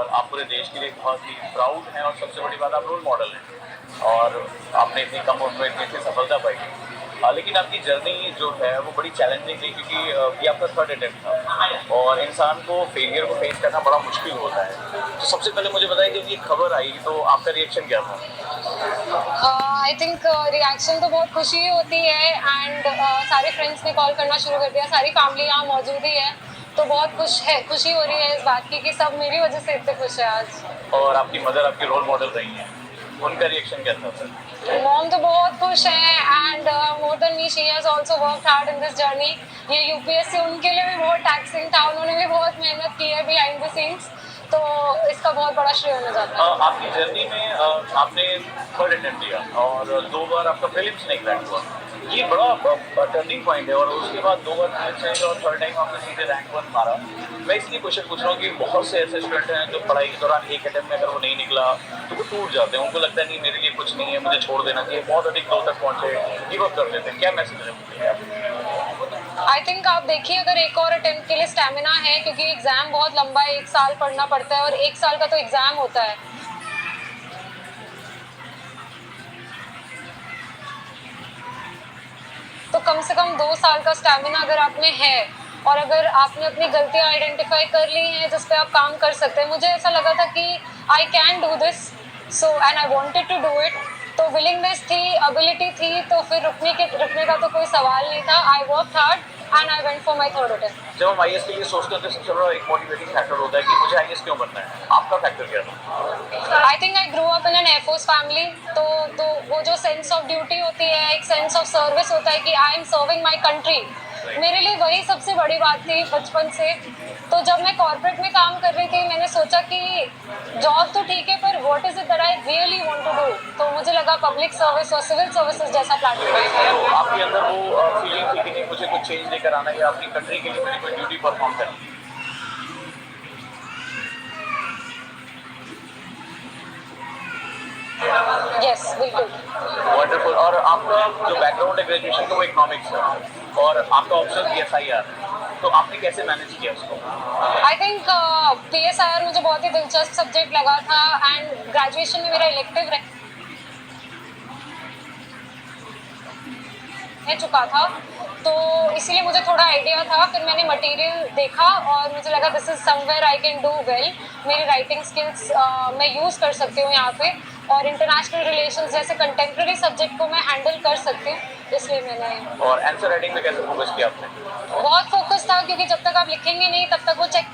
और आप पूरे देश के लिए बहुत ही प्राउड हैं और सबसे बड़ी बात आप रोल मॉडल हैं और आपने इतनी कम उम्र में इतनी अच्छी सफलता पाई। लेकिन आपकी जर्नी जो है वो बड़ी चैलेंजिंग थी क्योंकि ये आपका थर्ड अटेम्प्ट था और इंसान को फेलियर को फेस करना बड़ा मुश्किल होता है। तो सबसे पहले मुझे बताइए जब ये खबर आई तो आपका रिएक्शन क्या था? आई थिंक रिएक्शन तो बहुत खुशी ही होती है एंड सारे फ्रेंड्स ने कॉल करना शुरू कर दिया, सारी फैमिली यहाँ मौजूद ही है, तो बहुत खुशी हो रही है इस बात की कि सब मेरी वजह से इतने खुश है आज। और आपकी मदर आपकी रोल मॉडल रही हैं, उनका रिएक्शन क्या था सर? मॉम तो बहुत खुश है and more than me she has also worked hard in this journey. ये यूपीएससी उनके लिए भी बहुत टैक्सिंग था, उन्होंने भी बहुत मेहनत की है बिहाइंड द सीन्स, तो इसका बहुत बड़ा श्रेय होना जाता है। आपकी जर्नी में आपने थर्ड अटेम्प्ट दिया और 2 बार आपका प्रीलिम्स नहीं क्रैक हुआ, ये बड़ा टर्निंग पॉइंट है और उसके बाद 2 बार प्रीलिम्स और थर्ड टाइम आपने सीधे रैंक 1 मारा। मैं इसलिए क्वेश्चन पूछ रहा हूँ कि बहुत से ऐसे स्टूडेंट हैं जो पढ़ाई के दौरान एक अटेम्प्ट में अगर वो नहीं निकला तो वो टूट जाते हैं, उनको लगता है नहीं मेरे लिए कुछ नहीं है, मुझे छोड़ देना चाहिए, बहुत अधिक दूर तक पहुँचे, गिव अप कर देते हैं। क्या मैसेज है? आई थिंक आप देखिए अगर एक और अटेम्प्ट के लिए स्टेमिना है, क्योंकि एग्जाम बहुत लंबा है, 1 साल पढ़ना पड़ता है और 1 साल का तो एग्जाम होता है, तो कम से कम 2 साल का स्टेमिना अगर आप में है और अगर आपने अपनी गलतियां आइडेंटिफाई कर ली हैं जिस पे आप काम कर सकते हैं, मुझे ऐसा लगा था कि I can do this, so and I wanted to do it, तो विलिंगनेस थी, एबिलिटी थी, तो फिर रुकने का तो कोई सवाल नहीं था। I work hard and I went for my third attempt. जब हम आईएएस के लिए सोचते हैं तो सबसे बड़ा एक मोटिवेटिंग फैक्टर होता है कि मुझे आईएएस क्यों बनना है, आपका फैक्टर क्या था? I think I grow up in an air force family, तो वो जो सेंस ऑफ ड्यूटी होती है, एक सेंस ऑफ सर्विस होता है कि I am serving my country, मेरे लिए वही सबसे बड़ी बात थी बचपन से। तो जब मैं कॉर्पोरेट में काम कर रही थी मैंने सोचा कि जॉब तो ठीक है पर what is it that I really want to do, तो मुझे लगा पब्लिक सर्विस और सिविल सर्विसेज जैसा प्लेटफॉर्म। तो आपके अंदर वो फीलिंग थी कि नहीं मुझे कुछ चेंज लेकर आना है, अपनी कंट्री के लिए मैंने कोई ड्यूटी परफॉर्म करनी है? यस बिल्कुल। वंडरफुल। और आपका जो बैकग्राउंड है ग्रेजुएशन का वो इकोनॉमिक्स है और आपका ऑप्शन PSIR है, तो आपने कैसे मैनेज किया उसको? आई थिंक PSIR मुझे बहुत ही दिलचस्प सब्जेक्ट लगा था एंड ग्रेजुएशन में मेरा इलेक्टिव रह चुका था, तो इसीलिए मुझे थोड़ा आइडिया था। फिर मैंने मटेरियल देखा और मुझे लगा this is somewhere I can do well, मेरी राइटिंग स्किल्स मैं यूज़ कर सकती हूँ यहाँ पे, और इंटरनेशनल रिलेशंस जैसे कंटेम्प्रेरी सब्जेक्ट को मैं हैंडल कर सकती हूँ, इसलिए मैंने। और आंसर राइटिंग में कैसे फोकस किया आपने? बहुत फोकस था क्योंकि जब तक आप लिखेंगे नहीं तब तक वो चेक